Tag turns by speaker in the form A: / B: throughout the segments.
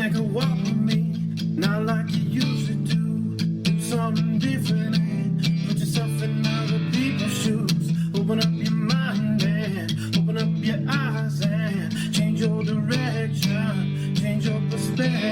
A: take a walk with me, not like you used to do. Do something different and put yourself in other people's shoes. Open up your mind and open up your eyes and change your direction, change your perspective.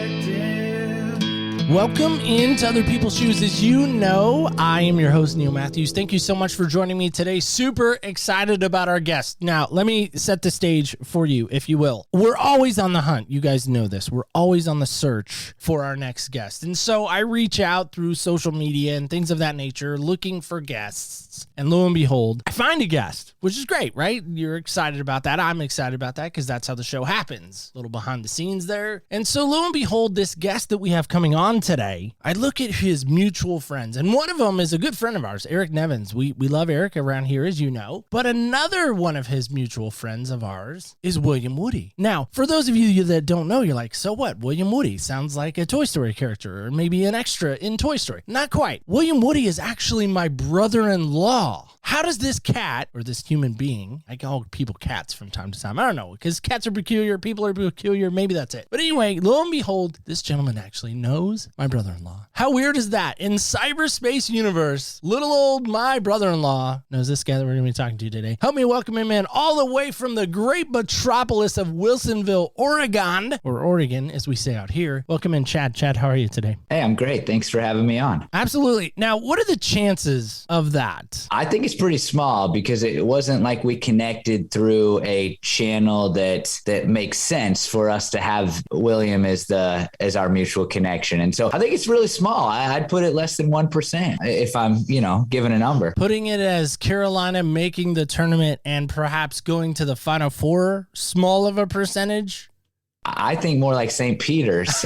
B: Welcome into Other People's Shoes. As you know, I am your host, Neil Matthews. Thank you so much for joining me today. Super excited about our guest. Now, let me set the stage for you, if you will. We're always on the hunt. You guys know this. We're always on the search for our next guest. And so I reach out through social media and things of that nature, looking for guests. And lo and behold, I find a guest, which is great, right? You're excited about that. I'm excited about that because that's how the show happens. A little behind the scenes there. And so lo and behold, this guest that we have coming on today, I look at his mutual friends, and one of them is a good friend of ours, Eric Nevins. We love Eric around here, as you know. But another one of his mutual friends of ours is William Woody. Now, for those of you that don't know, you're like, so what? William Woody sounds like a Toy Story character or maybe an extra in Toy Story. Not quite. William Woody is actually my brother-in-law. How does this cat, or this human being, I call people cats from time to time, I don't know, because cats are peculiar, people are peculiar, maybe that's it. But anyway, lo and behold, this gentleman actually knows my brother-in-law. How weird is that? In cyberspace universe, little old my brother-in-law knows this guy that we're going to be talking to today. Help me welcome him in all the way from the great metropolis of Wilsonville, Oregon, or Oregon, as we say out here. Welcome in, Chad. Chad, how are you today?
C: Hey, I'm great. Thanks for having me on.
B: Absolutely. Now, what are the chances of that?
C: I think it's pretty small because it wasn't like we connected through a channel that makes sense for us to have William as our mutual connection. And so I think it's really small. I'd put it less than 1% if I'm, given a number.
B: Putting it as Carolina making the tournament and perhaps going to the Final Four, small of a percentage?
C: I think more like St. Peter's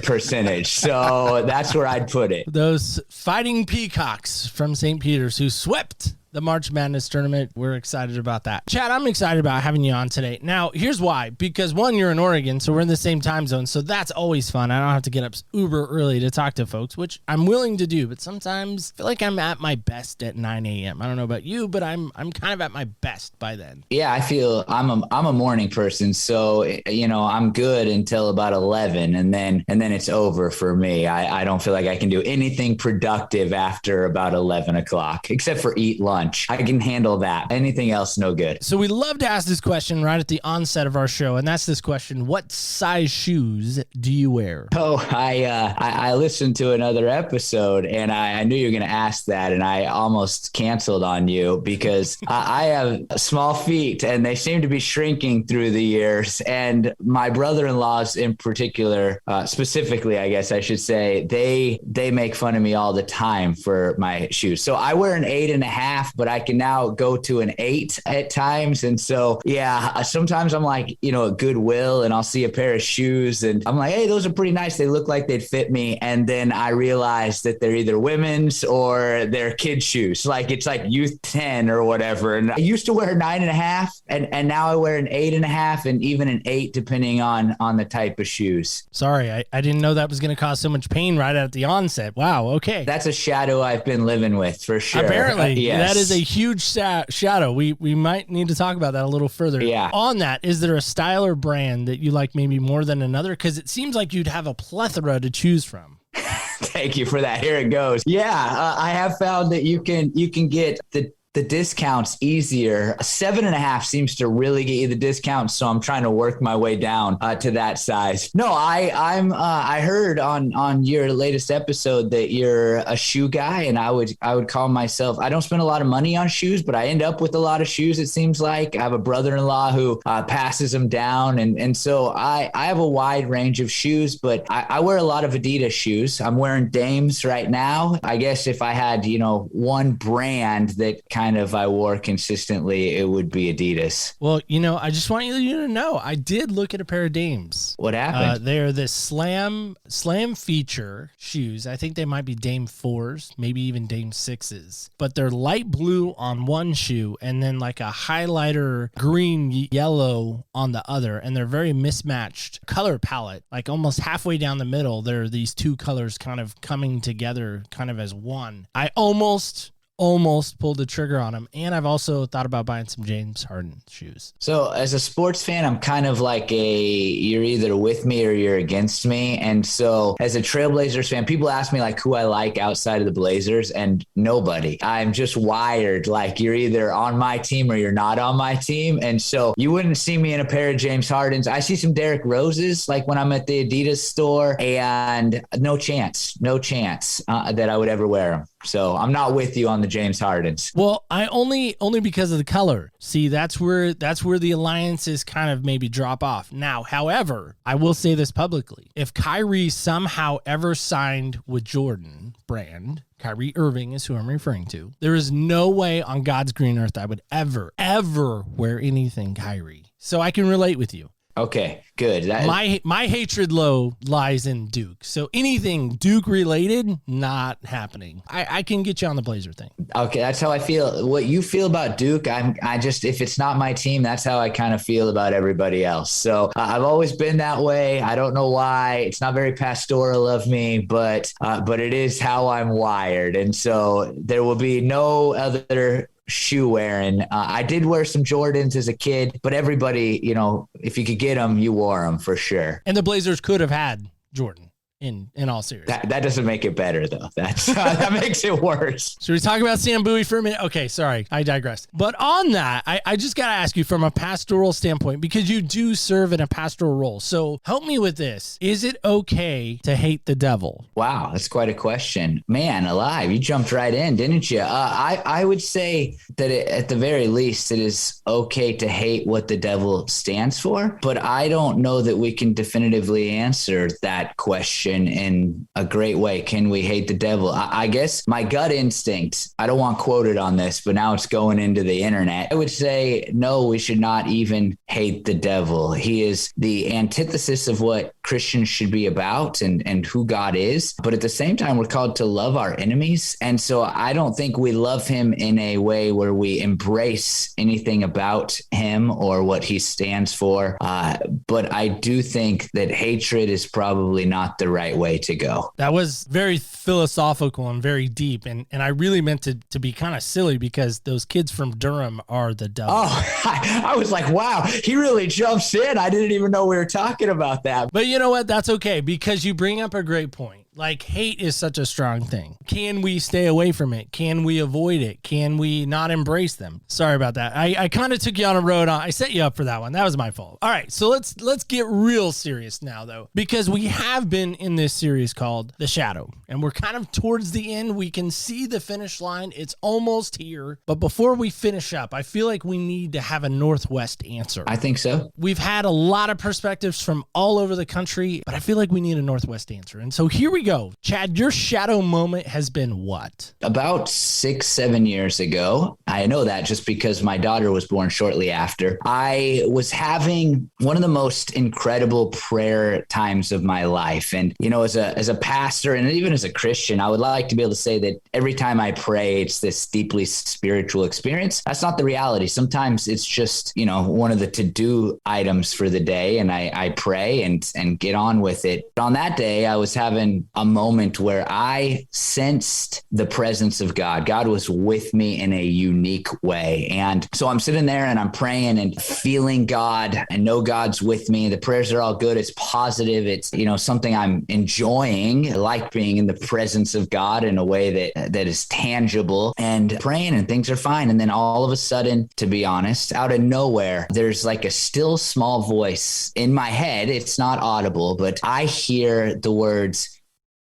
C: percentage. So that's where I'd put it.
B: Those fighting peacocks from St. Peter's who swept the March Madness tournament. We're excited about that. Chad, I'm excited about having you on today. Now, here's why. Because one, you're in Oregon, so we're in the same time zone, so that's always fun. I don't have to get up uber early to talk to folks, which I'm willing to do, but sometimes I feel like I'm at my best at 9 a.m. I don't know about you, but I'm kind of at my best by then.
C: Yeah, I feel I'm a morning person, so I'm good until about 11, and then it's over for me. I don't feel like I can do anything productive after about 11 o'clock, except for eat lunch. I can handle that. Anything else, no good.
B: So we love to ask this question right at the onset of our show, and that's this question: what size shoes do you wear?
C: Oh, I listened to another episode, and I knew you were going to ask that, and I almost canceled on you because I have small feet, and they seem to be shrinking through the years. And my brother-in-laws, in particular, specifically, I guess I should say, they make fun of me all the time for my shoes. So I wear an 8.5. But I can now go to an 8 at times. And so, yeah, sometimes I'm like, at Goodwill and I'll see a pair of shoes and I'm like, hey, those are pretty nice. They look like they'd fit me. And then I realize that they're either women's or they're kids' shoes. Like it's like youth 10 or whatever. And I used to wear 9.5 and now I wear an 8.5 and even an 8, depending on the type of shoes.
B: Sorry, I didn't know that was going to cause so much pain right at the onset. Wow. Okay.
C: That's a shadow I've been living with for sure.
B: Apparently.
C: Yes.
B: That is a huge shadow. We might need to talk about that a little further.
C: Yeah. On
B: that, is there a style or brand that you like maybe more than another? Because it seems like you'd have a plethora to choose from.
C: Thank you for that. Here it goes. Yeah, I have found that you can get the discounts easier. 7.5 seems to really get you the discount, so I'm trying to work my way down to that size. No, I heard on your latest episode that you're a shoe guy, and I would call myself. I don't spend a lot of money on shoes, but I end up with a lot of shoes. It seems like I have a brother-in-law who passes them down, and so I have a wide range of shoes, but I wear a lot of Adidas shoes. I'm wearing Dames right now. I guess if I had one brand that kind of I wore consistently, it would be Adidas.
B: Well, I just want you to know, I did look at a pair of Dames.
C: What happened?
B: They're the Slam feature shoes. I think they might be Dame 4s, maybe even Dame 6s. But they're light blue on one shoe and then like a highlighter green yellow on the other. And they're very mismatched color palette. Like almost halfway down the middle, there are these two colors kind of coming together kind of as one. I almost almost pulled the trigger on him. And I've also thought about buying some James Harden shoes.
C: So as a sports fan, I'm kind of like you're either with me or you're against me. And so as a Trailblazers fan, people ask me like who I like outside of the Blazers, and nobody. I'm just wired like you're either on my team or you're not on my team. And so you wouldn't see me in a pair of James Hardens. I see some Derrick Roses like when I'm at the Adidas store, and no chance that I would ever wear them. So I'm not with you on the James Hardens.
B: Well, I only because of the color. See, that's where the alliances kind of maybe drop off. Now, however, I will say this publicly. If Kyrie somehow ever signed with Jordan Brand, Kyrie Irving is who I'm referring to, there is no way on God's green earth I would ever wear anything Kyrie. So I can relate with you.
C: Okay, good.
B: My hatred low lies in Duke. So anything Duke related, not happening. I can get you on the Blazer thing.
C: Okay, that's how I feel. What you feel about Duke, I just, if it's not my team, that's how I kind of feel about everybody else. So I've always been that way. I don't know why. It's not very pastoral of me, but it is how I'm wired. And so there will be no other shoe wearing. I did wear some Jordans as a kid, but everybody, if you could get them, you wore them for sure.
B: And the Blazers could have had Jordan in all seriousness.
C: That doesn't make it better though. That makes it worse.
B: Should we talk about Sam Bowie for a minute? Okay, sorry, I digressed. But on that, I just got to ask you from a pastoral standpoint, because you do serve in a pastoral role. So help me with this. Is it okay to hate the devil?
C: Wow, that's quite a question. Man alive, you jumped right in, didn't you? I would say that at the very least, it is okay to hate what the devil stands for, but I don't know that we can definitively answer that question in a great way. Can we hate the devil? I guess my gut instinct, I don't want quoted on this, but now it's going into the internet. I would say, no, we should not even hate the devil. He is the antithesis of what Christians should be about and who God is. But at the same time, we're called to love our enemies. And so I don't think we love him in a way where we embrace anything about him or what he stands for. But I do think that hatred is probably not the right way to go.
B: That was very philosophical and very deep. And I really meant to be kind of silly, because those kids from Durham are the devil.
C: Oh, I was like, wow, he really jumps in. I didn't even know we were talking about that.
B: But you know what? That's okay, because you bring up a great point. Like, hate is such a strong thing. Can we stay away from it? Can we avoid it? Can we not embrace them? Sorry about that. I kind of took you on a road. I set you up for that one. That was my fault. All right, so let's get real serious now, though, because we have been in this series called The Shadow, and we're kind of towards the end. We can see the finish line. It's almost here. But before we finish up, I feel like we need to have a Northwest answer.
C: I think so.
B: We've had a lot of perspectives from all over the country, but I feel like we need a Northwest answer. And so here we go. Chad, your shadow moment has been what?
C: About 6-7 years ago. I know that just because my daughter was born shortly after. I was having one of the most incredible prayer times of my life. And, as a pastor and even as a Christian, I would like to be able to say that every time I pray, it's this deeply spiritual experience. That's not the reality. Sometimes it's just, one of the to-do items for the day. And I pray and get on with it. But on that day, I was having a moment where I sensed the presence of God. God was with me in a unique way. And so I'm sitting there and I'm praying and feeling God. I know God's with me. The prayers are all good. It's positive. It's, something I'm enjoying. I like being in the presence of God in a way that is tangible, and praying and things are fine. And then all of a sudden, to be honest, out of nowhere, there's like a still small voice in my head. It's not audible, but I hear the words,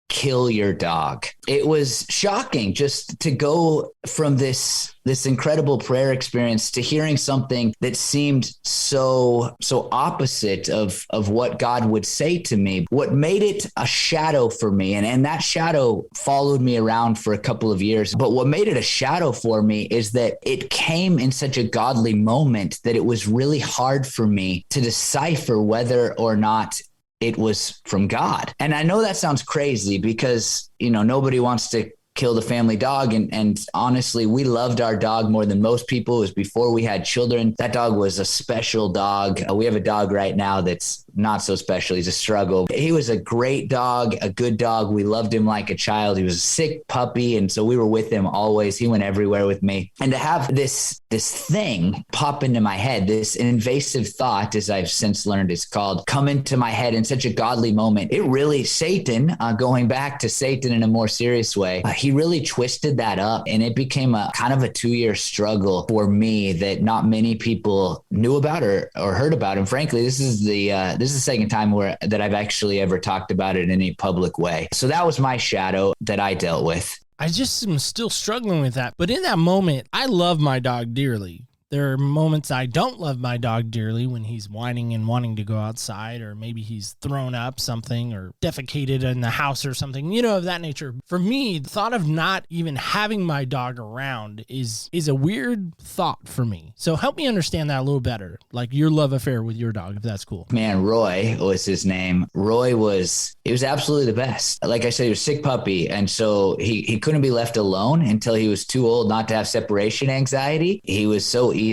C: "Kill your dog." It was shocking just to go from this incredible prayer experience to hearing something that seemed so opposite of what God would say to me. What made it a shadow for me, and that shadow followed me around for a couple of years, but what made it a shadow for me is that it came in such a godly moment that it was really hard for me to decipher whether or not it was from God. And I know that sounds crazy because, nobody wants to killed a family dog. And honestly, we loved our dog more than most people. It was before we had children. That dog was a special dog. We have a dog right now that's not so special. He's a struggle. He was a great dog, a good dog. We loved him like a child. He was a sick puppy. And so we were with him always. He went everywhere with me. And to have this thing pop into my head, this invasive thought, as I've since learned it's called, come into my head in such a godly moment. It really, Satan, going back to Satan in a more serious way, he really twisted that up, and it became a kind of a 2-year struggle for me that not many people knew about or heard about. And frankly, this is the second time that I've actually ever talked about it in any public way. So that was my shadow that I dealt with.
B: I just am still struggling with that. But in that moment, I love my dog dearly. There are moments I don't love my dog dearly when he's whining and wanting to go outside, or maybe he's thrown up something or defecated in the house or something, of that nature. For me, the thought of not even having my dog around is a weird thought for me. So help me understand that a little better, like your love affair with your dog, if that's cool.
C: Man, Roy was his name. Roy was absolutely the best. Like I said, he was a sick puppy. And so he couldn't be left alone until he was too old not to have separation anxiety. He was so easy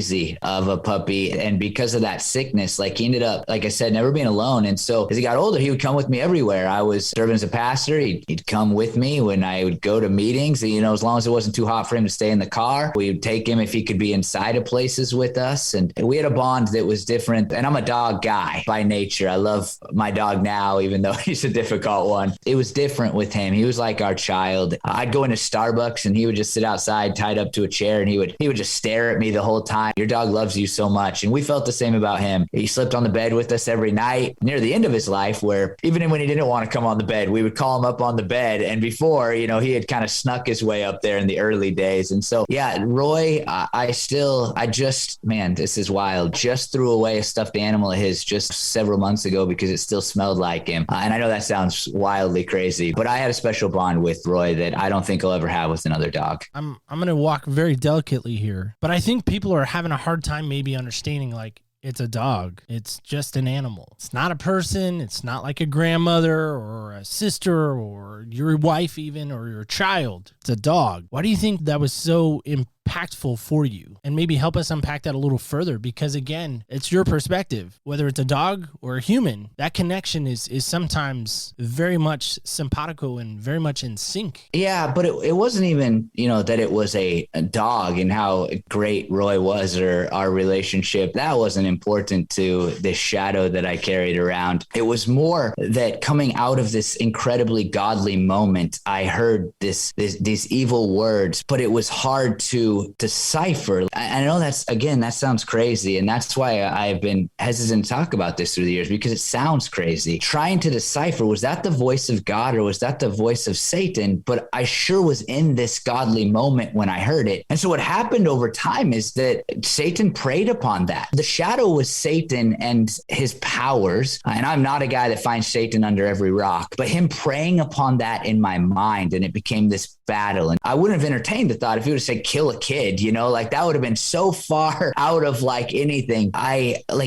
C: of a puppy. And because of that sickness, like he ended up, like I said, never being alone. And so as he got older, he would come with me everywhere. I was serving as a pastor. He'd come with me when I would go to meetings, as long as it wasn't too hot for him to stay in the car. We would take him if he could be inside of places with us. And we had a bond that was different. And I'm a dog guy by nature. I love my dog now, even though he's a difficult one. It was different with him. He was like our child. I'd go into Starbucks and he would just sit outside tied up to a chair, and he would just stare at me the whole time. Your dog loves you so much. And we felt the same about him. He slept on the bed with us every night near the end of his life, where even when he didn't want to come on the bed, we would call him up on the bed. And before, he had kind of snuck his way up there in the early days. And so, yeah, Roy, this is wild. Just threw away a stuffed animal of his just several months ago because it still smelled like him. And I know that sounds wildly crazy, but I had a special bond with Roy that I don't think I'll ever have with another dog.
B: I'm going to walk very delicately here, but I think people are having a hard time maybe understanding, like, it's a dog. It's just an animal. It's not a person. It's not like a grandmother or a sister or your wife even, or your child. It's a dog. Why do you think that was so impactful for you? And maybe help us unpack that a little further, because again, it's your perspective. Whether it's a dog or a human, that connection is sometimes very much simpatico and very much in sync.
C: Yeah, but it wasn't even, that it was a dog and how great Roy was, or our relationship. That wasn't important to this shadow that I carried around. It was more that coming out of this incredibly godly moment, I heard these evil words, but it was hard to decipher. I know that sounds crazy. And that's why I've been hesitant to talk about this through the years, because it sounds crazy. Trying to decipher, was that the voice of God or was that the voice of Satan? But I sure was in this godly moment when I heard it. And so what happened over time is that Satan preyed upon that. The shadow was Satan and his powers. And I'm not a guy that finds Satan under every rock, but him preying upon that in my mind. And it became this battle. And I wouldn't have entertained the thought if he would have said, kill a kid, that would have been so far out of anything.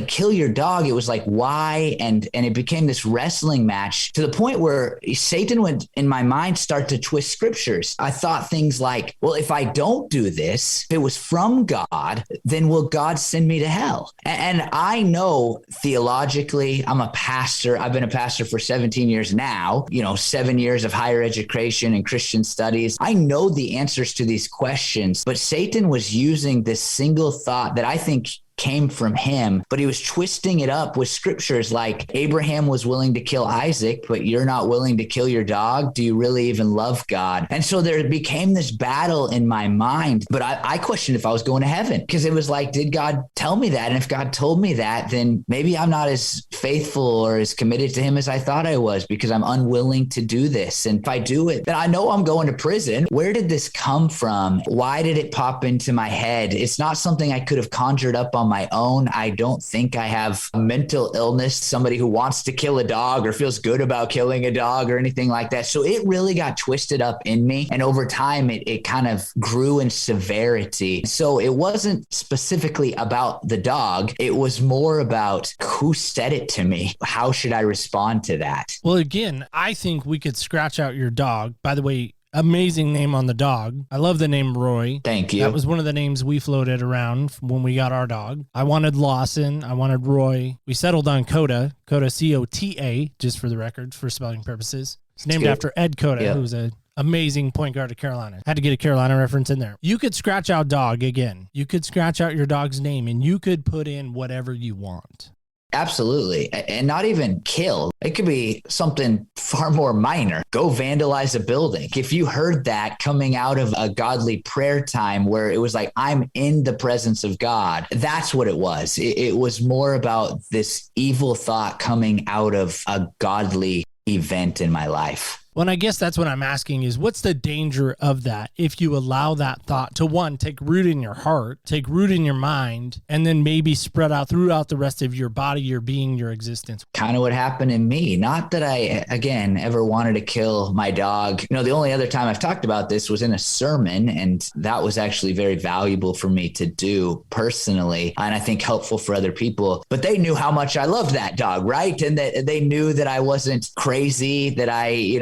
C: Kill your dog. It was like, why? And it became this wrestling match to the point where Satan would, in my mind, start to twist scriptures. I thought things like, well, if I don't do this, if it was from God, then will God send me to hell? And I know theologically, I'm a pastor. I've been a pastor for 17 years now, 7 years of higher education and Christian studies. I know the answers to these questions, but Satan was using this single thought that I think came from him, but he was twisting it up with scriptures like Abraham was willing to kill Isaac, but you're not willing to kill your dog. Do you really even love God? And so there became this battle in my mind, but I questioned if I was going to heaven, because it was like, did God tell me that? And if God told me that, then maybe I'm not as faithful or as committed to him as I thought I was, because I'm unwilling to do this. And if I do it, then I know I'm going to prison. Where did this come from? Why did it pop into my head? It's not something I could have conjured up on my own. I don't think I have a mental illness, somebody who wants to kill a dog or feels good about killing a dog or anything like that. So it really got twisted up in me. And over time, it kind of grew in severity. So it wasn't specifically about the dog. It was more about who said it to me. How should I respond to that?
B: Well, again, I think we could scratch out your dog. By the way, Amazing name on the dog. I love the name Roy.
C: Thank you.
B: That was one of the names we floated around when we got our dog. I wanted Lawson. I wanted Roy. We settled on Coda. Coda, C-O-T-A, just for the record, for spelling purposes. It's named after Ed Coda, who was an amazing point guard at Carolina. Had to get a Carolina reference in there. You could scratch out dog again. You could scratch out your dog's name, and you could put in whatever you want.
C: Absolutely. And not even kill. It could be something far more minor. Go vandalize a building. If you heard that coming out of a godly prayer time where it was like, I'm in the presence of God, that's what it was. It was more about this evil thought coming out of a godly event in my life.
B: Well, and I guess that's what I'm asking is what's the danger of that if you allow that thought to, one, take root in your heart, take root in your mind, and then maybe spread out throughout the rest of your body, your being, your existence?
C: Kind of what happened in me. Not that I, again, ever wanted to kill my dog. The only other time I've talked about this was in a sermon, and that was actually very valuable for me to do personally, and I think helpful for other people. But they knew how much I loved that dog, right? And that they knew that I wasn't crazy, that I,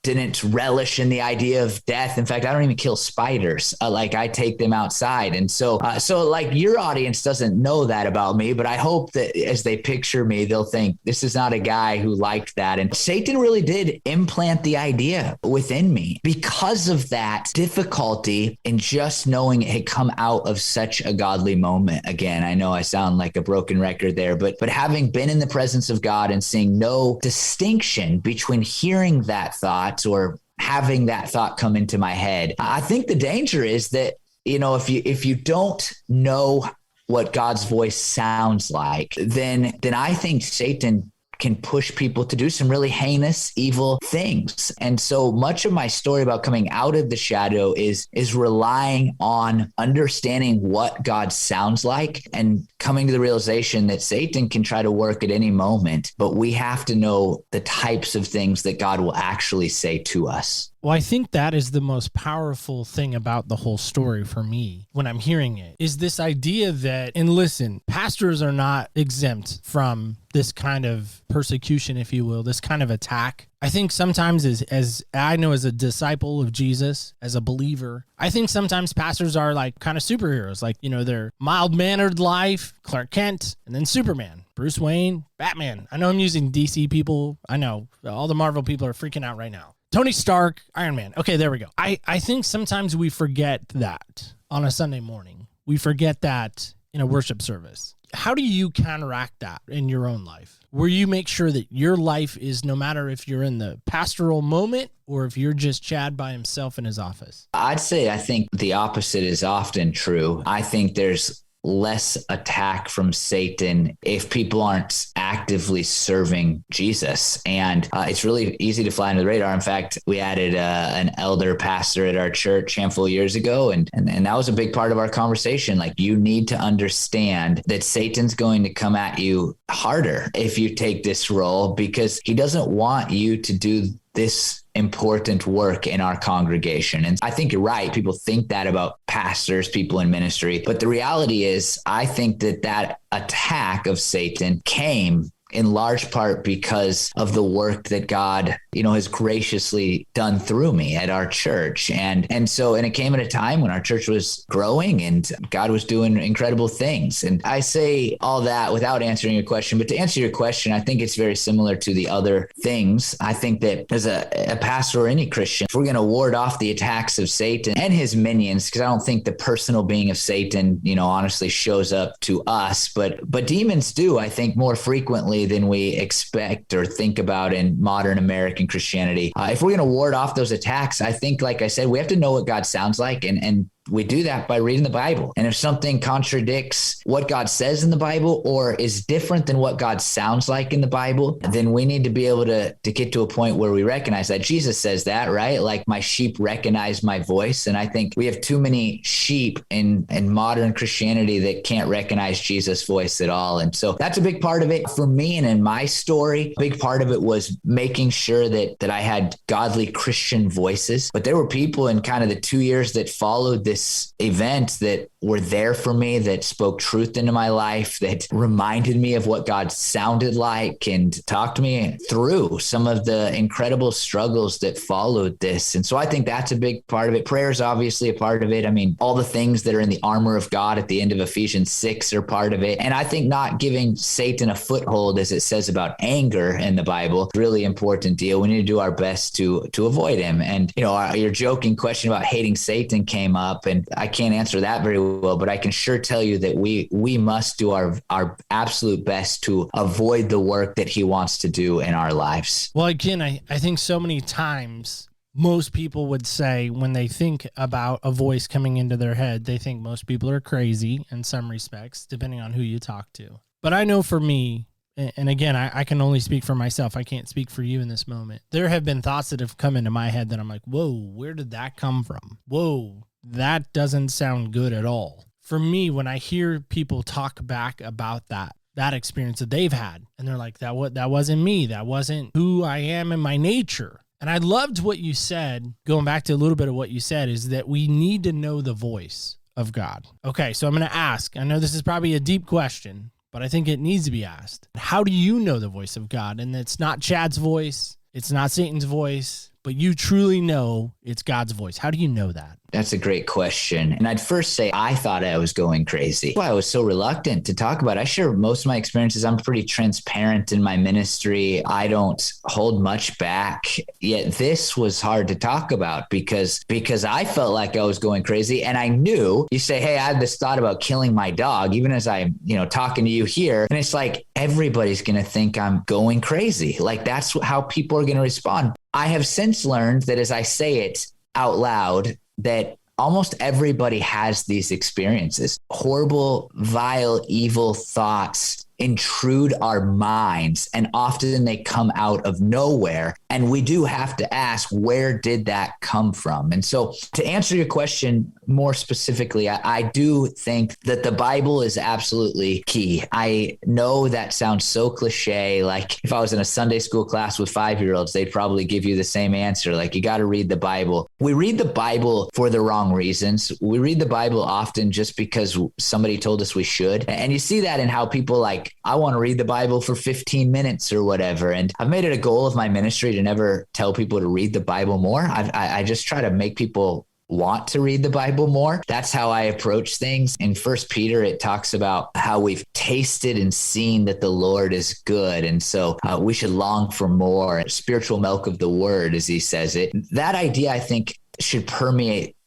C: didn't relish in the idea of death. In fact, I don't even kill spiders. I take them outside. And so like your audience doesn't know that about me, but I hope that as they picture me, they'll think this is not a guy who liked that. And Satan really did implant the idea within me because of that difficulty in just knowing it had come out of such a godly moment. Again, I know I sound like a broken record there, but having been in the presence of God and seeing no distinction between hearing that thought or having that thought come into my head, I think the danger is that, if you don't know what God's voice sounds like, then I think Satan can push people to do some really heinous, evil things. And so much of my story about coming out of the shadow is relying on understanding what God sounds like and coming to the realization that Satan can try to work at any moment, but we have to know the types of things that God will actually say to us.
B: Well, I think that is the most powerful thing about the whole story for me when I'm hearing it, is this idea that, and listen, pastors are not exempt from this kind of persecution, if you will, this kind of attack. I think sometimes as I know as a disciple of Jesus, as a believer, I think sometimes pastors are like kind of superheroes, like, they're mild-mannered life, Clark Kent, and then Superman, Bruce Wayne, Batman. I know I'm using DC people. I know all the Marvel people are freaking out right now. Tony Stark, Iron Man. Okay, there we go. I think sometimes we forget that on a Sunday morning. We forget that in a worship service. How do you counteract that in your own life? Where you make sure that your life is, no matter if you're in the pastoral moment or if you're just Chad by himself in his office?
C: I think the opposite is often true. I think there's less attack from Satan if people aren't actively serving Jesus. And it's really easy to fly under the radar. In fact, we added an elder pastor at our church a handful of years ago. And that was a big part of our conversation. Like, you need to understand that Satan's going to come at you harder if you take this role, because he doesn't want you to do this important work in our congregation. And I think you're right. People think that about pastors, people in ministry. But the reality is, I think that attack of Satan came in large part because of the work that God, has graciously done through me at our church. And it came at a time when our church was growing and God was doing incredible things. And I say all that without answering your question, but to answer your question, I think it's very similar to the other things. I think that as a pastor or any Christian, if we're going to ward off the attacks of Satan and his minions, because I don't think the personal being of Satan, honestly shows up to us, but demons do, I think, more frequently than we expect or think about in modern American Christianity. If we're going to ward off those attacks, I think, like I said, we have to know what God sounds like, and we do that by reading the Bible. And if something contradicts what God says in the Bible or is different than what God sounds like in the Bible, then we need to be able to get to a point where we recognize that. Jesus says that, right? Like, my sheep recognize my voice. And I think we have too many sheep in modern Christianity that can't recognize Jesus' voice at all. And so that's a big part of it for me. And in my story, a big part of it was making sure that I had godly Christian voices. But there were people in kind of the 2 years that followed this event that were there for me, that spoke truth into my life, that reminded me of what God sounded like and talked me through some of the incredible struggles that followed this. And so I think that's a big part of it. Prayer is obviously a part of it. I mean, all the things that are in the armor of God at the end of Ephesians 6 are part of it. And I think not giving Satan a foothold, as it says about anger in the Bible, is a really important deal. We need to do our best to avoid him. And, your joking question about hating Satan came up, and I can't answer that very well, but I can sure tell you that we must do our absolute best to avoid the work that he wants to do in our lives.
B: Well, again, I think so many times most people would say when they think about a voice coming into their head, they think most people are crazy in some respects, depending on who you talk to. But I know for me, and again, I can only speak for myself. I can't speak for you in this moment. There have been thoughts that have come into my head that I'm like, whoa, where did that come from? Whoa, that doesn't sound good at all. For me, when I hear people talk back about that experience that they've had, and they're like, that wasn't me. That wasn't who I am in my nature. And I loved what you said, going back to a little bit of what you said, is that we need to know the voice of God. Okay, so I'm going to ask, I know this is probably a deep question, but I think it needs to be asked. How do you know the voice of God? And it's not Chad's voice, it's not Satan's voice, but you truly know it's God's voice. How do you know that?
C: That's a great question. And I'd first say I thought I was going crazy. That's why I was so reluctant to talk about it. I share most of my experiences. I'm pretty transparent in my ministry. I don't hold much back. Yet this was hard to talk about because I felt like I was going crazy. And I knew, you say, hey, I had this thought about killing my dog, even as I'm, talking to you here. And it's like, everybody's going to think I'm going crazy. Like that's how people are going to respond. I have since learned that as I say it out loud, that almost everybody has these experiences. Horrible, vile, evil thoughts intrude our minds, and often they come out of nowhere. And we do have to ask, where did that come from? And so to answer your question more specifically, I do think that the Bible is absolutely key. I know that sounds so cliche. Like if I was in a Sunday school class with 5-year-olds, they'd probably give you the same answer. Like, you got to read the Bible. We read the Bible for the wrong reasons. We read the Bible often just because somebody told us we should. And you see that in how people like, I want to read the Bible for 15 minutes or whatever. And I've made it a goal of my ministry to never tell people to read the Bible more. I just try to make people want to read the Bible more. That's how I approach things. In 1 Peter, it talks about how we've tasted and seen that the Lord is good. And so we should long for more spiritual milk of the word, as he says it. That idea, I think, should permeate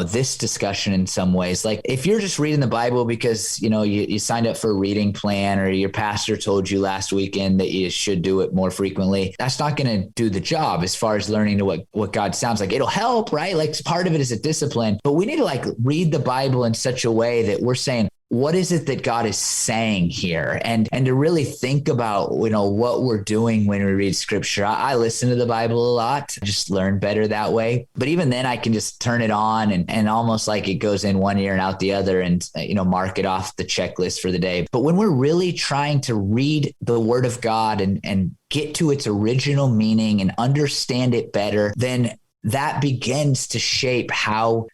C: this discussion in some ways. Like if you're just reading the Bible because, you signed up for a reading plan, or your pastor told you last weekend that you should do it more frequently, that's not going to do the job as far as learning to what God sounds like. It'll help, right? Like part of it is a discipline, but we need to read the Bible in such a way that we're saying, what is it that God is saying here? And to really think about, what we're doing when we read scripture. I listen to the Bible a lot, just learn better that way. But even then I can just turn it on and almost like it goes in one ear and out the other and, mark it off the checklist for the day. But when we're really trying to read the word of God and get to its original meaning and understand it better, then that begins to shape how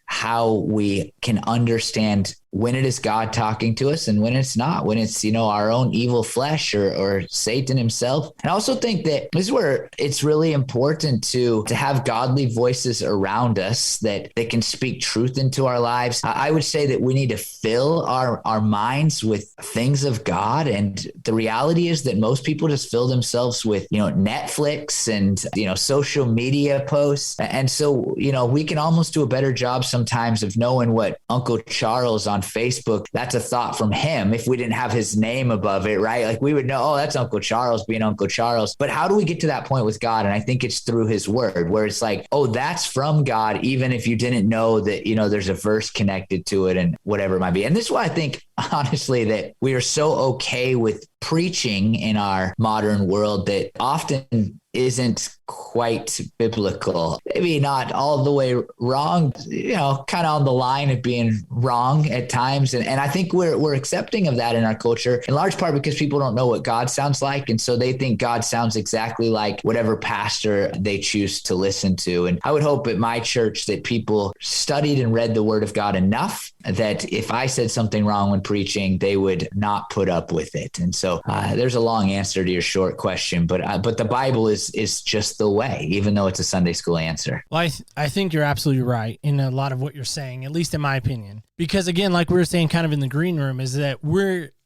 C: we can understand when it is God talking to us and when it's not, when it's, our own evil flesh or Satan himself. And I also think that this is where it's really important to have godly voices around us that can speak truth into our lives. I would say that we need to fill our minds with things of God. And the reality is that most people just fill themselves with, Netflix and, social media posts. And so, we can almost do a better job sometimes of knowing what Uncle Charles on Facebook, that's a thought from him. If we didn't have his name above it, right? Like we would know, oh, that's Uncle Charles being Uncle Charles. But how do we get to that point with God? And I think it's through his word, where it's like, oh, that's from God, even if you didn't know that, there's a verse connected to it and whatever it might be. And this is why I think, honestly, that we are so okay with preaching in our modern world that often isn't quite biblical. Maybe not all the way wrong, kind of on the line of being wrong at times. And I think we're accepting of that in our culture, in large part because people don't know what God sounds like. And so they think God sounds exactly like whatever pastor they choose to listen to. And I would hope at my church that people studied and read the word of God enough that if I said something wrong when preaching, they would not put up with it. And so there's a long answer to your short question, but the Bible is just the way, even though it's a Sunday school answer.
B: Well, I think you're absolutely right in a lot of what you're saying, at least in my opinion. Because again, like we were saying kind of in the green room, is that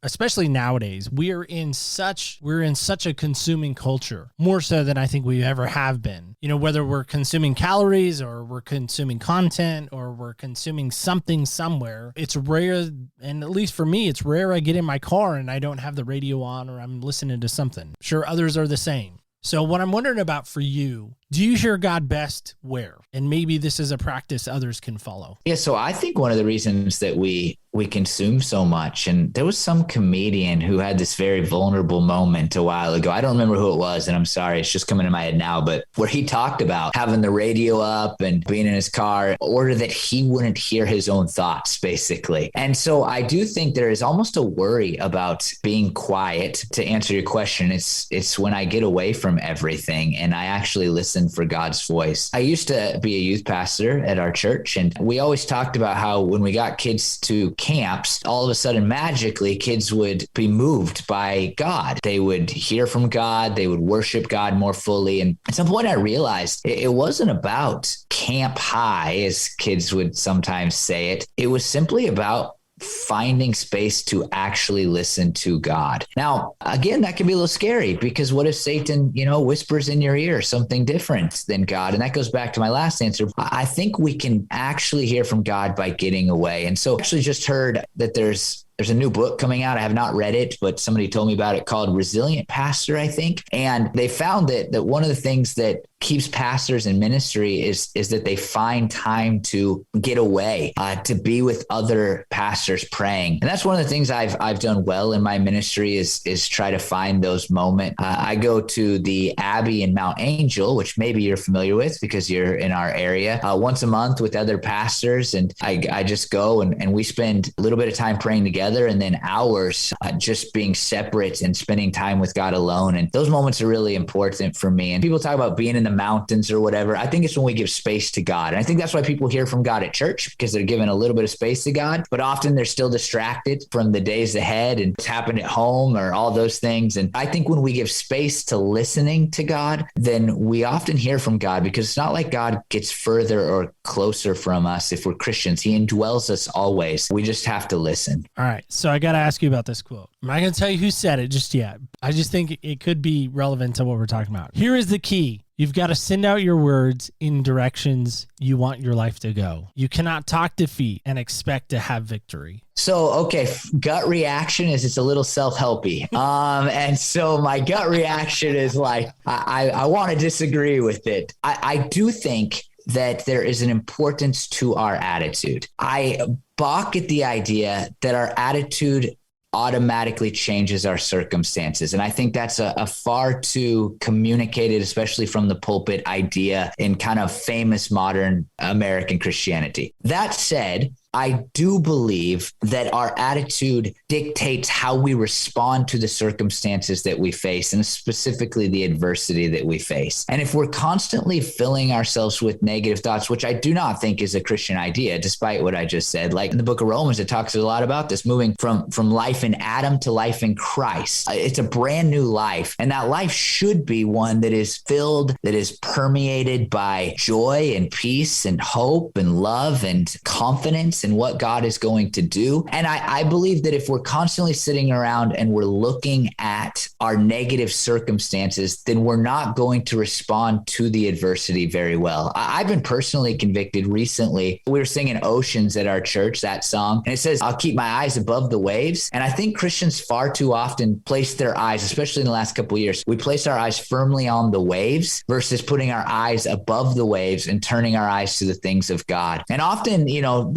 B: especially nowadays, we're in such a consuming culture, more so than I think we ever have been. Whether we're consuming calories or we're consuming content or we're consuming something somewhere, it's rare. And at least for me, it's rare I get in my car and I don't have the radio on or I'm listening to something. Sure, others are the same. So what I'm wondering about for you, do you hear God best where? And maybe this is a practice others can follow.
C: Yeah, so I think one of the reasons that we consume so much, and there was some comedian who had this very vulnerable moment a while ago. I don't remember who it was, and I'm sorry, it's just coming to my head now, but where he talked about having the radio up and being in his car in order that he wouldn't hear his own thoughts, basically. And so I do think there is almost a worry about being quiet. To answer your question, it's when I get away from everything and I actually listen for God's voice. I used to be a youth pastor at our church, and we always talked about how when we got kids to camps, all of a sudden magically kids would be moved by God. They would hear from God. They would worship God more fully. And at some point I realized it wasn't about camp high, as kids would sometimes say it. It was simply about finding space to actually listen to God. Now, again, that can be a little scary because what if Satan, whispers in your ear something different than God? And that goes back to my last answer. I think we can actually hear from God by getting away. And so I actually just heard that there's a new book coming out. I have not read it, but somebody told me about it called Resilient Pastor, I think. And they found that one of the things that keeps pastors in ministry is that they find time to get away, to be with other pastors praying. And that's one of the things I've done well in my ministry is try to find those moments. I go to the Abbey in Mount Angel, which maybe you're familiar with because you're in our area, once a month with other pastors. And I just go and we spend a little bit of time praying together and then hours just being separate and spending time with God alone. And those moments are really important for me. And people talk about being in the mountains or whatever. I think it's when we give space to God. And I think that's why people hear from God at church, because they're given a little bit of space to God, but often they're still distracted from the days ahead and what's happened at home or all those things. And I think when we give space to listening to God, then we often hear from God, because it's not like God gets further or closer from us if we're Christians. He indwells us always. We just have to listen.
B: All right. So I got to ask you about this quote. I'm not going to tell you who said it just yet. I just think it could be relevant to what we're talking about. Here is the key. You've got to send out your words in directions you want your life to go. You cannot talk defeat and expect to have victory.
C: So, okay, gut reaction is it's a little self-helpy. And so my gut reaction is like, I want to disagree with it. I do think that there is an importance to our attitude. I balk at the idea that our attitude automatically changes our circumstances. And I think that's a far too communicated, especially from the pulpit, idea in kind of famous modern American Christianity. That said, I do believe that our attitude dictates how we respond to the circumstances that we face, and specifically the adversity that we face. And if we're constantly filling ourselves with negative thoughts, which I do not think is a Christian idea, despite what I just said, like in the book of Romans, it talks a lot about this, moving from life in Adam to life in Christ. It's a brand new life. And that life should be one that is filled, that is permeated by joy and peace and hope and love and confidence and what God is going to do. And I believe that if we're constantly sitting around and we're looking at our negative circumstances, then we're not going to respond to the adversity very well. I've been personally convicted recently. We were singing Oceans at our church, that song, and it says, I'll keep my eyes above the waves. And I think Christians far too often place their eyes, especially in the last couple of years, we place our eyes firmly on the waves versus putting our eyes above the waves and turning our eyes to the things of God. And often,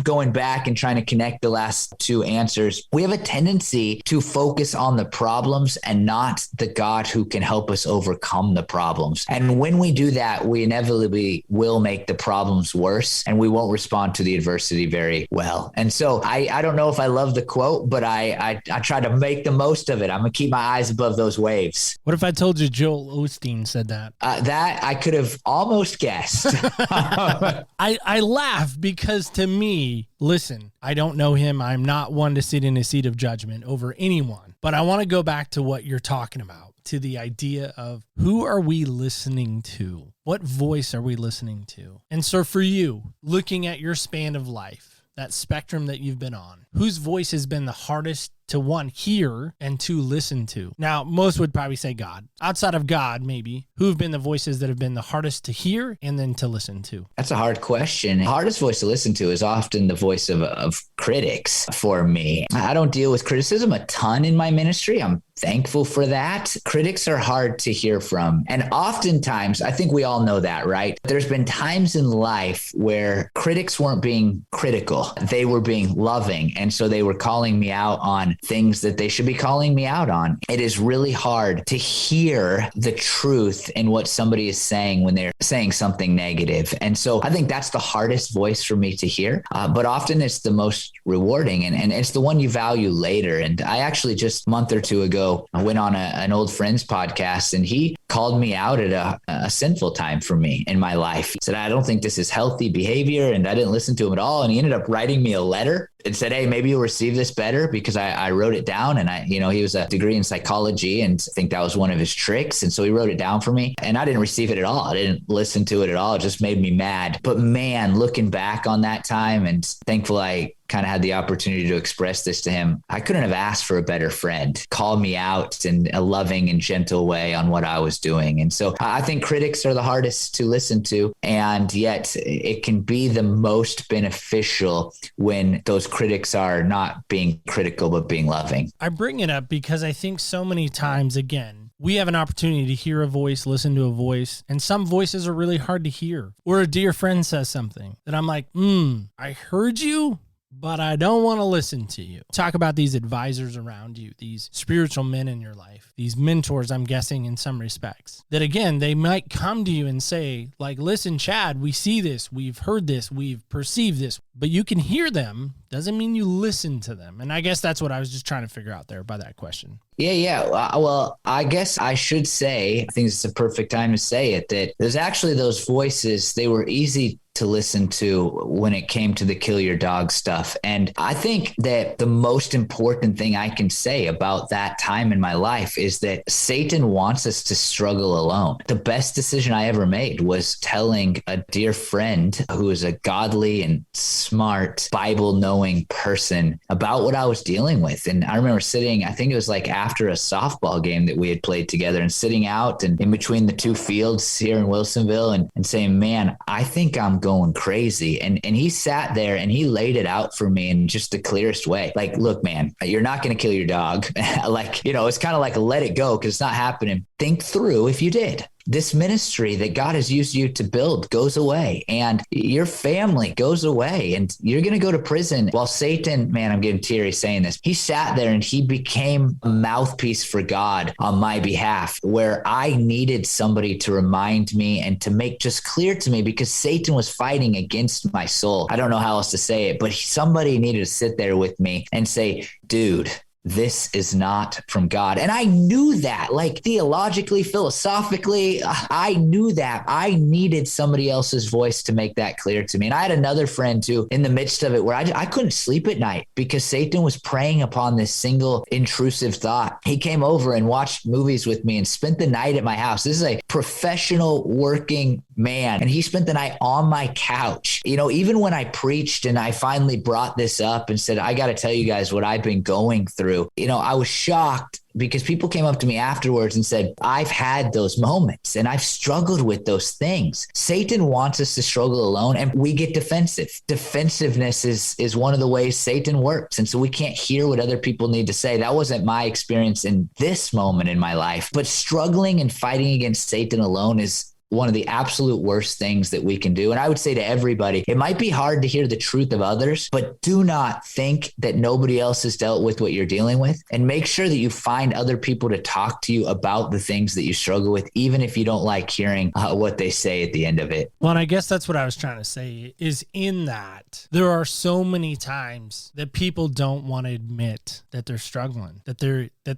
C: going back and trying to connect the last two answers, we have a tendency to focus on the problems and not the God who can help us overcome the problems. And when we do that, we inevitably will make the problems worse, and we won't respond to the adversity very well. And so I don't know if I love the quote, but I try to make the most of it. I'm going to keep my eyes above those waves.
B: What if I told you Joel Osteen said that?
C: That I could have almost guessed.
B: I laugh because to me, listen, I don't know him. I'm not one to sit in a seat of judgment over anyone, but I want to go back to what you're talking about, to the idea of who are we listening to? What voice are we listening to? And so for you, looking at your span of life, that spectrum that you've been on, whose voice has been the hardest to one, hear and two, listen to? Now, most would probably say God. Outside of God, maybe, who have been the voices that have been the hardest to hear and then to listen to?
C: That's a hard question. The hardest voice to listen to is often the voice of critics for me. I don't deal with criticism a ton in my ministry. I'm thankful for that. Critics are hard to hear from. And oftentimes, I think we all know that, right? There's been times in life where critics weren't being critical. They were being loving. And so they were calling me out on things that they should be calling me out on. It is really hard to hear the truth in what somebody is saying when they're saying something negative. And so I think that's the hardest voice for me to hear. But often it's the most rewarding, and it's the one you value later. And I actually just a month or two ago, I went on an old friend's podcast, and he called me out at a sinful time for me in my life. He said, I don't think this is healthy behavior. And I didn't listen to him at all. And he ended up writing me a letter and said, hey, maybe you'll receive this better, because I wrote it down. And he was a degree in psychology, and I think that was one of his tricks. And so he wrote it down for me, and I didn't receive it at all. I didn't listen to it at all. It just made me mad. But man, looking back on that time, and thankful I kind of had the opportunity to express this to him, I couldn't have asked for a better friend. Call me out in a loving and gentle way on what I was doing. And so I think critics are the hardest to listen to, and yet it can be the most beneficial when those critics are not being critical, but being loving.
B: I bring it up because I think so many times, again, we have an opportunity to hear a voice, listen to a voice, and some voices are really hard to hear. Or a dear friend says something that I'm like, I heard you, but I don't want to listen to you. Talk about these advisors around you, these spiritual men in your life, these mentors, I'm guessing in some respects, that again, they might come to you and say, like, listen, Chad, we see this, we've heard this, we've perceived this, but you can hear them. Doesn't mean you listen to them. And I guess that's what I was just trying to figure out there by that question.
C: Yeah. Well, I guess I should say, I think it's a perfect time to say it, that there's actually those voices, they were easy to listen to when it came to the kill your dog stuff. And I think that the most important thing I can say about that time in my life is that Satan wants us to struggle alone. The best decision I ever made was telling a dear friend who is a godly and smart, Bible-knowing person about what I was dealing with. And I remember sitting, I think it was like after a softball game that we had played together, and sitting out and in between the two fields here in Wilsonville and saying, man, I think I'm going crazy. And he sat there and he laid it out for me in just the clearest way. Like, look, man, you're not going to kill your dog. It's kind of like let it go because it's not happening. Think through if you did. This ministry that God has used you to build goes away, and your family goes away, and you're going to go to prison. While Satan, man, I'm getting teary saying this, he sat there and he became a mouthpiece for God on my behalf, where I needed somebody to remind me and to make just clear to me, because Satan was fighting against my soul. I don't know how else to say it, but somebody needed to sit there with me and say, dude, this is not from God. And I knew that, like, theologically, philosophically, I knew that. I needed somebody else's voice to make that clear to me. And I had another friend too, in the midst of it, where I couldn't sleep at night because Satan was preying upon this single intrusive thought. He came over and watched movies with me and spent the night at my house. This is a professional working man, and he spent the night on my couch. Even when I preached and I finally brought this up and said, I got to tell you guys what I've been going through, I was shocked because people came up to me afterwards and said, I've had those moments and I've struggled with those things. Satan wants us to struggle alone, and we get defensive. Defensiveness is one of the ways Satan works. And so we can't hear what other people need to say. That wasn't my experience in this moment in my life, but struggling and fighting against Satan alone is one of the absolute worst things that we can do. And I would say to everybody, it might be hard to hear the truth of others, but do not think that nobody else has dealt with what you're dealing with, and make sure that you find other people to talk to you about the things that you struggle with, even if you don't like hearing what they say at the end of it.
B: Well, and I guess that's what I was trying to say is in that there are so many times that people don't want to admit that they're struggling, that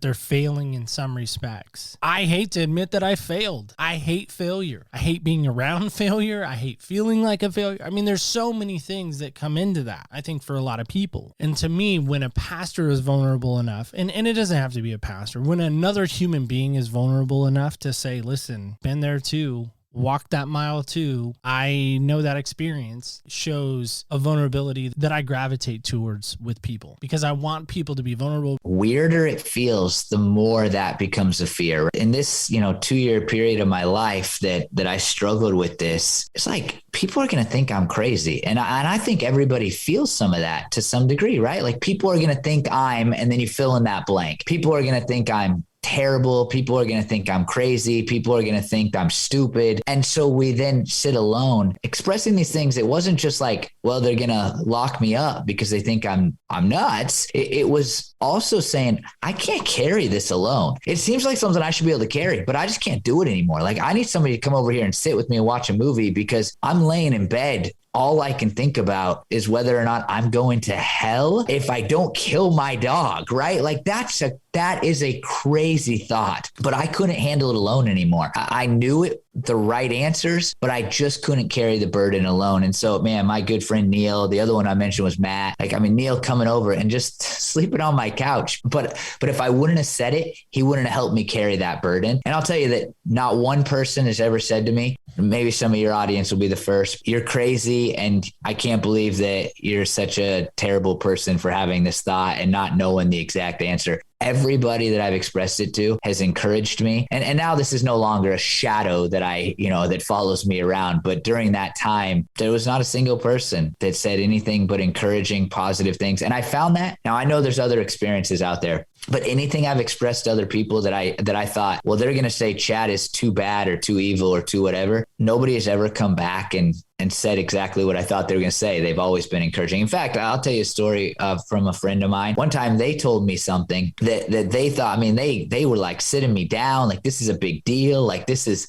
B: they're failing in some respects. I hate to admit that I failed. I hate failure. I hate being around failure. I hate feeling like a failure. I mean, there's so many things that come into that, I think, for a lot of people. And to me, when a pastor is vulnerable enough, and it doesn't have to be a pastor, when another human being is vulnerable enough to say, listen, been there too, walk that mile too, I know that experience shows a vulnerability that I gravitate towards with people because I want people to be vulnerable.
C: Weirder it feels, the more that becomes a fear. In this, 2-year period of my life that I struggled with this, it's like people are going to think I'm crazy. And I think everybody feels some of that to some degree, right? Like people are going to think and then you fill in that blank. People are going to think I'm terrible. People are going to think I'm crazy. People are going to think I'm stupid. And so we then sit alone expressing these things. It wasn't just like, well, they're going to lock me up because they think I'm nuts. It was also saying, I can't carry this alone. It seems like something I should be able to carry, but I just can't do it anymore. Like I need somebody to come over here and sit with me and watch a movie because I'm laying in bed. All I can think about is whether or not I'm going to hell if I don't kill my dog, right? Like that is a crazy thought, but I couldn't handle it alone anymore. I knew it, the right answers, but I just couldn't carry the burden alone. And so, man, my good friend Neil, the other one I mentioned was Matt. Neil coming over and just sleeping on my couch. But if I wouldn't have said it, he wouldn't have helped me carry that burden. And I'll tell you that not one person has ever said to me, maybe some of your audience will be the first, you're crazy. And I can't believe that you're such a terrible person for having this thought and not knowing the exact answer. Everybody that I've expressed it to has encouraged me. And now this is no longer a shadow that that follows me around. But during that time, there was not a single person that said anything but encouraging, positive things. And I found that. Now I know there's other experiences out there, but anything I've expressed to other people that I thought, well, they're going to say Chad is too bad or too evil or too whatever. Nobody has ever come back and said exactly what I thought they were going to say. They've always been encouraging. In fact, I'll tell you a story from a friend of mine. One time they told me something that they thought, they were like sitting me down. Like, this is a big deal. Like this is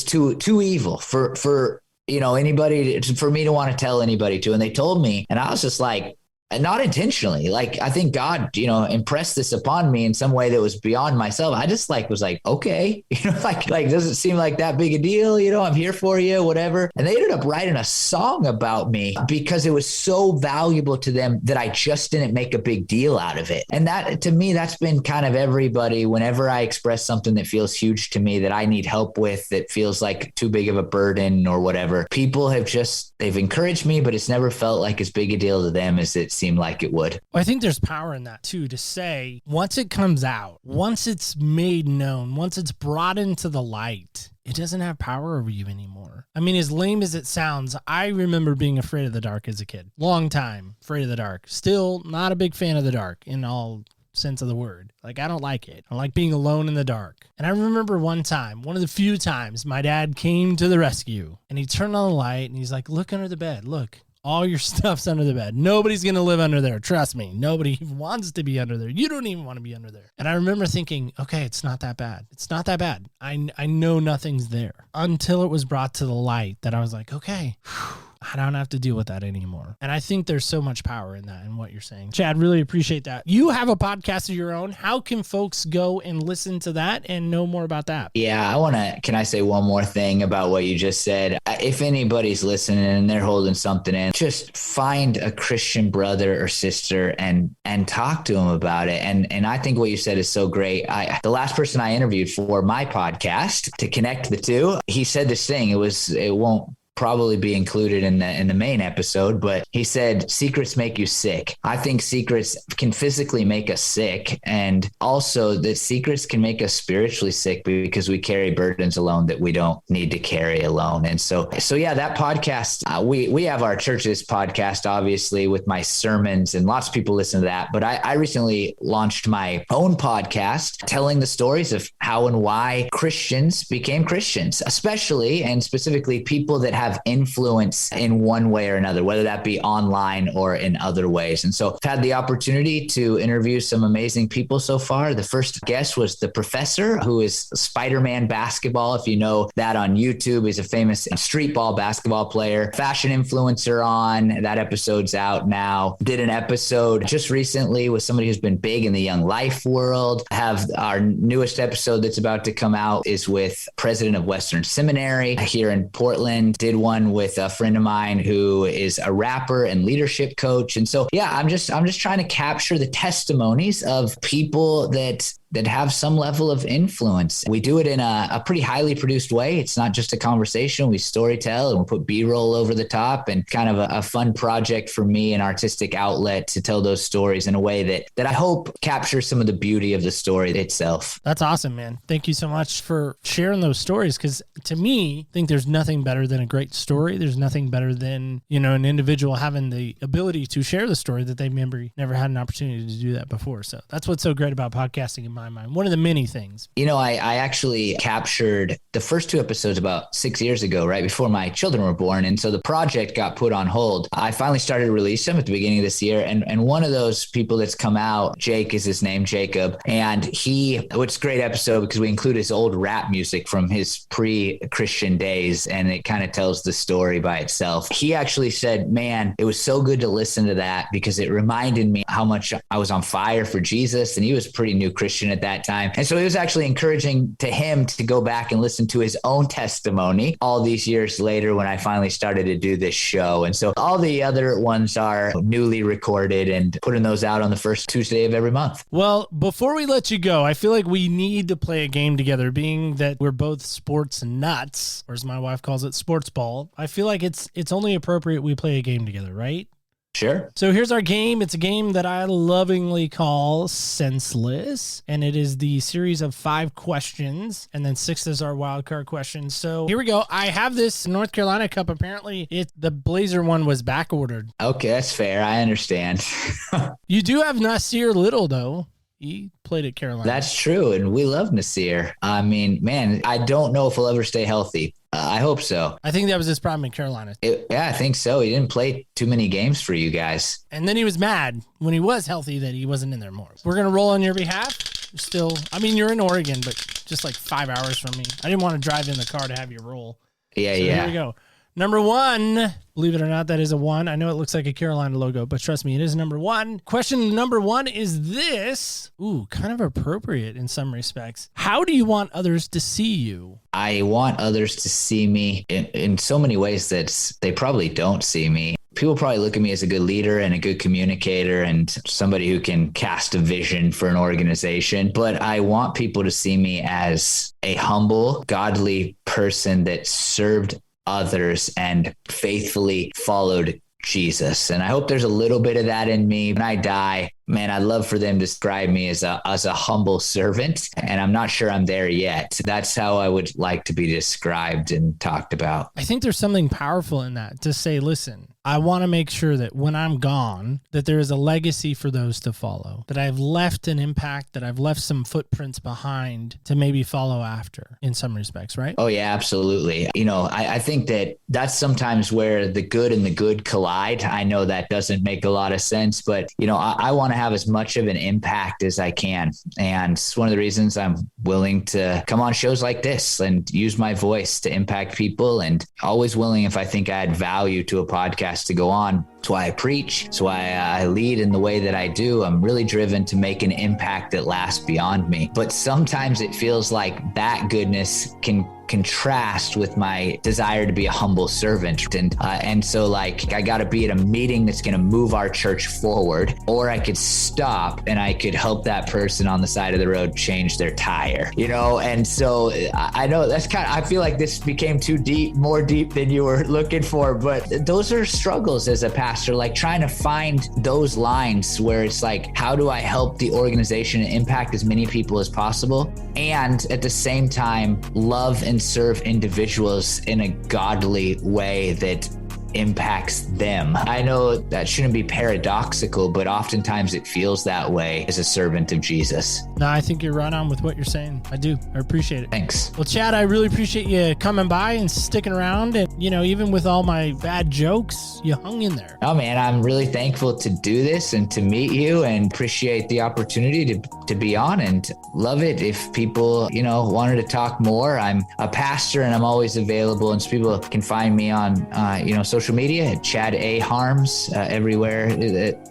C: too evil for anybody, for me to want to tell anybody to. And they told me, and I was just like, and not intentionally, like, I think God, impressed this upon me in some way that was beyond myself. I just was like, okay, doesn't seem like that big a deal. I'm here for you, whatever. And they ended up writing a song about me because it was so valuable to them that I just didn't make a big deal out of it. And that, to me, that's been kind of everybody. Whenever I express something that feels huge to me, that I need help with, that feels like too big of a burden or whatever, people they've encouraged me, but it's never felt like as big a deal to them as it seemed like it would.
B: I think there's power in that too, to say once it comes out, once it's made known, once it's brought into the light, it doesn't have power over you anymore. As lame as it sounds, I remember being afraid of the dark as a kid. Long time afraid of the dark. Still not a big fan of the dark in all sense of the word. I don't like it. I like being alone in the dark. And I remember one of the few times my dad came to the rescue and he turned on the light and he's like, look under the bed. Look. All your stuff's under the bed. Nobody's going to live under there. Trust me. Nobody wants to be under there. You don't even want to be under there. And I remember thinking, okay, it's not that bad. It's not that bad. I know nothing's there, until it was brought to the light that I was like, okay, I don't have to deal with that anymore. And I think there's so much power in that and what you're saying. Chad, really appreciate that. You have a podcast of your own. How can folks go and listen to that and know more about that?
C: Yeah, can I say one more thing about what you just said? If anybody's listening and they're holding something in, just find a Christian brother or sister and talk to them about it. And I think what you said is so great. The last person I interviewed for my podcast to connect the two, he said this thing, it won't probably be included in the main episode, but he said secrets make you sick. I think secrets can physically make us sick, and also that secrets can make us spiritually sick because we carry burdens alone that we don't need to carry alone. And so yeah, that podcast, we have our church's podcast, obviously, with my sermons, and lots of people listen to that. But I recently launched my own podcast telling the stories of how and why Christians became Christians, especially and specifically people that have influence in one way or another, whether that be online or in other ways. And so I've had the opportunity to interview some amazing people so far. The first guest was the professor, who is Spider-Man basketball. If you know that on YouTube, he's a famous street ball basketball player, fashion influencer on. That episode's out now. Did an episode just recently with somebody who's been big in the young life world. Have our newest episode that's about to come out is with president of Western Seminary here in Portland. Did one with a friend of mine who is a rapper and leadership coach. And so, yeah, I'm just trying to capture the testimonies of people that have some level of influence. We do it in a pretty highly produced way. It's not just a conversation. We storytell and we put B-roll over the top, and kind of a fun project for me, an artistic outlet to tell those stories in a way that I hope captures some of the beauty of the story itself.
B: That's awesome, man. Thank you so much for sharing those stories, because to me, I think there's nothing better than a great story. There's nothing better than, an individual having the ability to share the story that they maybe never had an opportunity to do that before. So that's what's so great about podcasting in my mind. One of the many things.
C: I actually captured the first 2 episodes about 6 years ago, right before my children were born. And so the project got put on hold. I finally started to release them at the beginning of this year. And one of those people that's come out, Jake is his name, Jacob. And it's a great episode because we include his old rap music from his pre-Christian days. And it kind of tells the story by itself. He actually said, man, it was so good to listen to that because it reminded me how much I was on fire for Jesus. And he was a pretty new Christian at that time. And so it was actually encouraging to him to go back and listen to his own testimony all these years later when I finally started to do this show. And so all the other ones are newly recorded and putting those out on the first Tuesday of every month.
B: Well, before we let you go, I feel like we need to play a game together, being that we're both sports nuts, or as my wife calls it, sports ball. I feel like it's only appropriate we play a game together, right?
C: Sure.
B: So here's our game. It's a game that I lovingly call Senseless, and it is the series of 5 questions, and then 6 is our wild card questions. So here we go. I have this North Carolina Cup. Apparently, the Blazer one was back ordered.
C: Okay, that's fair. I understand.
B: You do have Nasir Little, though. He played at Carolina.
C: That's true, and we love Nasir. I mean, man, I don't know if he'll ever stay healthy. I hope so.
B: I think that was his problem in Carolina.
C: Yeah, I think so. He didn't play too many games for you guys.
B: And then he was mad when he was healthy that he wasn't in there more. We're going to roll on your behalf. You're in Oregon, but just like 5 hours from me. I didn't want to drive in the car to have you roll.
C: Yeah.
B: Here we go. Number 1, believe it or not, that is a 1. I know it looks like a Carolina logo, but trust me, it is number 1. Question number 1 is this. Ooh, kind of appropriate in some respects. How do you want others to see you?
C: I want others to see me in so many ways that they probably don't see me. People probably look at me as a good leader and a good communicator and somebody who can cast a vision for an organization. But I want people to see me as a humble, godly person that served others and faithfully followed Jesus. And I hope there's a little bit of that in me. When I die, man, I'd love for them to describe me as a humble servant. And I'm not sure I'm there yet. That's how I would like to be described and talked about.
B: I think there's something powerful in that, to say, listen, I want to make sure that when I'm gone, that there is a legacy for those to follow, that I've left an impact, that I've left some footprints behind to maybe follow after in some respects, right?
C: Oh, yeah, absolutely. I think that's sometimes where the good and the good collide. I know that doesn't make a lot of sense, but, I want to have as much of an impact as I can. And it's one of the reasons I'm willing to come on shows like this and use my voice to impact people, and always willing, if I think I add value to a podcast, to go on. That's why I preach. That's why I lead in the way that I do. I'm really driven to make an impact that lasts beyond me. But sometimes it feels like that goodness can contrast with my desire to be a humble servant. And so like, I got to be at a meeting that's going to move our church forward, or I could stop and I could help that person on the side of the road change their tire, And so I know that's I feel like this became too deep, more deep than you were looking for, but those are struggles as a pastor, like trying to find those lines where it's like, how do I help the organization and impact as many people as possible? And at the same time, love and serve individuals in a godly way that impacts them. I know that shouldn't be paradoxical, but oftentimes it feels that way as a servant of Jesus.
B: No, I think you're right on with what you're saying. I do. I appreciate it.
C: Thanks.
B: Well, Chad, I really appreciate you coming by and sticking around. And, even with all my bad jokes, you hung in there.
C: Oh, man, I'm really thankful to do this and to meet you, and appreciate the opportunity to be on, and love it if people, wanted to talk more. I'm a pastor and I'm always available, and so people can find me on, social media at Chad A. Harms, everywhere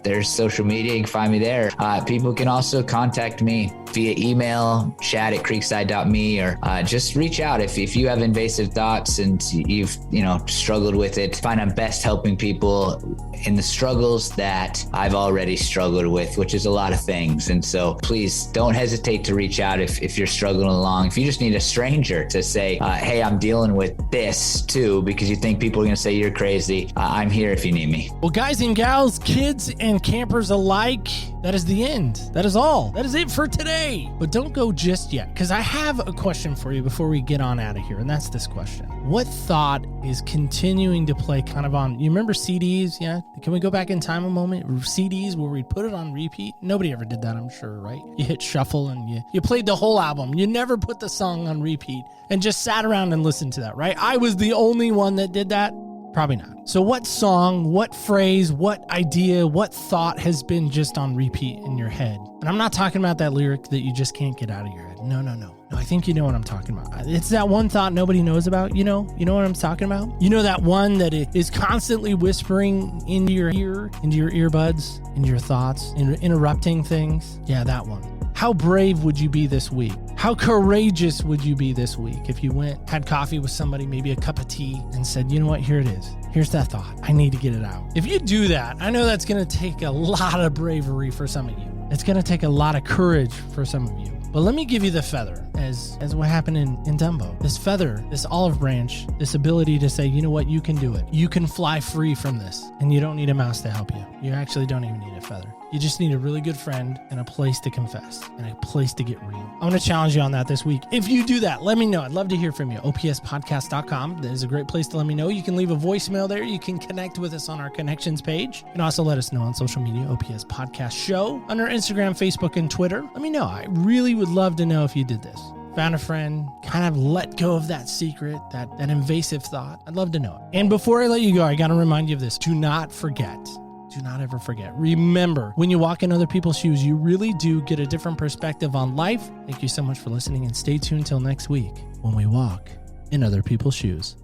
C: there's social media. You can find me there. People can also contact me via email, chad@creekside.me, or just reach out if you have invasive thoughts and you've, struggled with it. Find I'm best helping people in the struggles that I've already struggled with, which is a lot of things. And so please don't hesitate to reach out if you're struggling along. If you just need a stranger to say, hey, I'm dealing with this too, because you think people are going to say you're crazy, I'm here if you need me.
B: Well, guys and gals, kids and campers alike, that is the end. That is all. That is it for today. But don't go just yet, because I have a question for you before we get on out of here, and that's this question. What thought is continuing to play kind of on, you remember CDs? Yeah? Can we go back in time a moment? CDs where we'd put it on repeat? Nobody ever did that, I'm sure, right? You hit shuffle and you played the whole album. You never put the song on repeat and just sat around and listened to that, right? I was the only one that did that. Probably not. So what song, what phrase, what idea, what thought has been just on repeat in your head? And I'm not talking about that lyric that you just can't get out of your head. No. No, I think you know what I'm talking about. It's that one thought nobody knows about, You know what I'm talking about? That one that is constantly whispering into your ear, into your earbuds, into your thoughts, interrupting things. Yeah, that one. How brave would you be this week? How courageous would you be this week if you went, had coffee with somebody, maybe a cup of tea, and said, you know what, here it is. Here's that thought. I need to get it out. If you do that, I know that's going to take a lot of bravery for some of you. It's going to take a lot of courage for some of you. But let me give you the feather, as what happened in Dumbo. This feather, this olive branch, this ability to say, you know what, you can do it. You can fly free from this, and you don't need a mouse to help you. You actually don't even need a feather. You just need a really good friend and a place to confess and a place to get real. I'm going to challenge you on that this week. If you do that, let me know. I'd love to hear from you. opspodcast.com. That is a great place to let me know. You can leave a voicemail there. You can connect with us on our connections page. You can also let us know on social media, OPS Podcast Show, on our Instagram, Facebook, and Twitter. Let me know. I really would love to know if you did this. Found a friend, kind of let go of that secret, that invasive thought. I'd love to know it. And before I let you go, I got to remind you of this. Do not forget. Do not ever forget. Remember, when you walk in other people's shoes, you really do get a different perspective on life. Thank you so much for listening, and stay tuned till next week when we walk in other people's shoes.